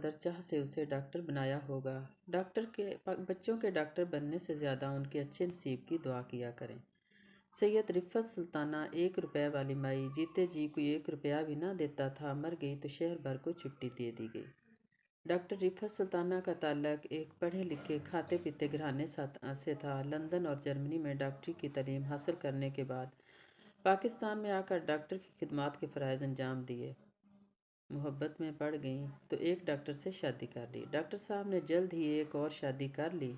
قدر چاہ سے اسے ڈاکٹر بنایا ہوگا۔ بچوں کے ڈاکٹر بننے سے زیادہ ان کے اچھے نصیب کی دعا کیا کریں۔ سید رفعت سلطانہ 1 روپے والی مائی جیتے جی کوئی 1 روپیہ بھی نہ دیتا تھا، مر گئی تو شہر بھر کو چھٹی دے دی گئی۔ ڈاکٹر رفعت سلطانہ کا تعلق ایک پڑھے لکھے کھاتے پیتے گھرانے سے تھا۔ لندن اور جرمنی میں ڈاکٹری کی تعلیم حاصل کرنے کے بعد پاکستان میں آ کر ڈاکٹر کی خدمات کے فرائض انجام دیے۔ محبت میں پڑ گئیں تو ایک ڈاکٹر سے شادی کر لی۔ ڈاکٹر صاحب نے جلد ہی ایک اور شادی کر لی۔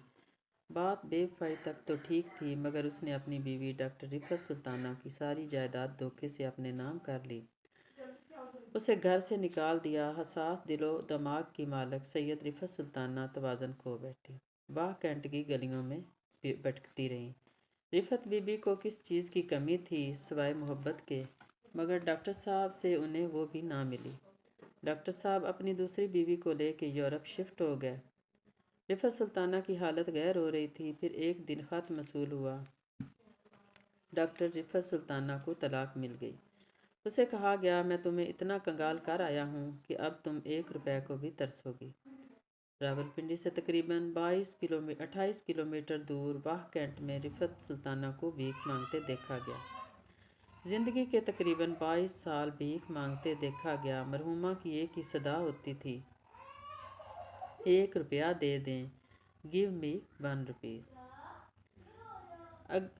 بات بے وفائی تک تو ٹھیک تھی، مگر اس نے اپنی بیوی ڈاکٹر رفعت سلطانہ کی ساری جائیداد دھوکے سے اپنے نام کر لی، اسے گھر سے نکال دیا۔ حساس دل و دماغ کی مالک سید رفعت سلطانہ توازن کھو بیٹھی، باہ کینٹ کی گلیوں میں بھٹکتی رہیں۔ رفعت بی بی کو کس چیز کی کمی تھی سوائے محبت کے، مگر ڈاکٹر صاحب سے انہیں وہ بھی نہ ملی۔ ڈاکٹر صاحب اپنی دوسری بیوی کو لے کے یورپ شفٹ ہو گئے۔ رفعت سلطانہ کی حالت غیر ہو رہی تھی۔ پھر ایک دن خط موصول ہوا، ڈاکٹر رفعت سلطانہ کو طلاق مل گئی۔ اسے کہا گیا، میں تمہیں اتنا کنگال کر آیا ہوں کہ اب تم 1 روپے کو بھی ترسو گی۔ راولپنڈی سے تقریباً 28 کلومیٹر دور باہ کینٹ میں رفعت سلطانہ کو بھیک مانگتے دیکھا گیا۔ زندگی کے تقریباً 22 سال بھیک مانگتے دیکھا گیا۔ مرحومہ کی ایک ہی صدا ہوتی تھی، 1 روپیہ دے دیں، گیو می 1 روپی۔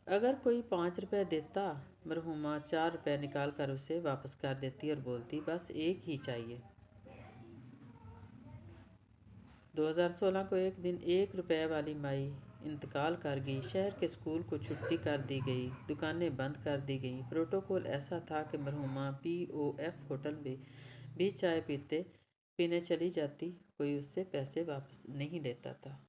اگر کوئی 5 روپے دیتا، مرحومہ 4 روپے نکال کر اسے واپس کر دیتی اور بولتی، بس ایک ہی چاہیے۔ 2016 کو ایک دن 1 روپے والی مائی انتقال کر گئی۔ شہر کے اسکول کو چھٹی کر دی گئی، دکانیں بند کر دی گئیں۔ پروٹوکول ایسا تھا کہ مرحومہ POF ہوٹل میں بھی چائے پینے چلی جاتی، کوئی اس سے پیسے واپس نہیں لیتا تھا۔